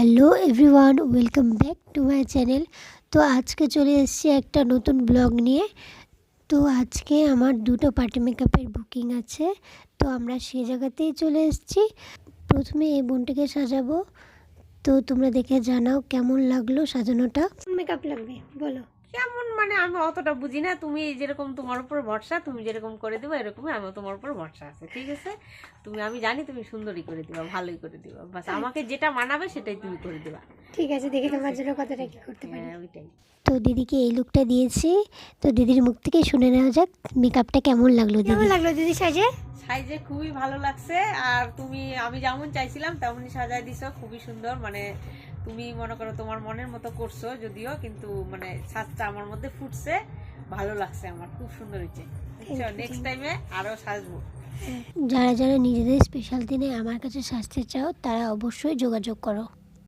Hello everyone, welcome back to my channel. তো আজকে চলে এসেছি একটা নতুন ব্লগ নিয়ে। তো আজকে আমার দুটো পার্টি মেকআপের বুকিং আছে, তো আমরা সেই জায়গাতেই চলে এসেছি। প্রথমে এই বোনটাকে সাজাবো, তো তোমরা দেখে জানাও কেমন লাগলো সাজানোটা। মেকআপ লাগবে বলো? কেমন মানে আমি অতটা বুঝি না, তুমি যেরকম তোমার উপর ভরসা, তুমি যেরকম করে দিবা এরকমই আমার তোমার উপর ভরসা আছে, ঠিক আছে? আমি জানি তুমি সুন্দরই করে দিবা, ভালোই করে দিবা, বাস আমাকে যেটা মানাবে সেটাই তুমি করে দিবা। ঠিক আছে, দেখি তোমার জন্য কতটা কি করতে পারি। হ্যাঁ, ওইটাই। তো দিদিকে এই লুকটা দিয়েছি, তো দিদির মুখ থেকে শুনে নেওয়া যাক মেকআপটা কেমন লাগলো। কেমন লাগলো দিদি সাজে? সাইজে খুবই ভালো লাগছে, আর আমি যেমন চাইছিলাম তেমনই সাজায় দিছো, খুবই সুন্দর। মানে তুমি মনে করো তোমার মনের মতো করছো যদিও, কিন্তু মানে সাজটা আমার মধ্যে ফুটছে, ভালো লাগছে, আমার খুব সুন্দর হয়েছে। নেক্সট টাইমে আরো সাজবো। যারা যারা নিজেদের স্পেশাল দিনে আমার কাছে সাজতে চাও তারা অবশ্যই যোগাযোগ করো।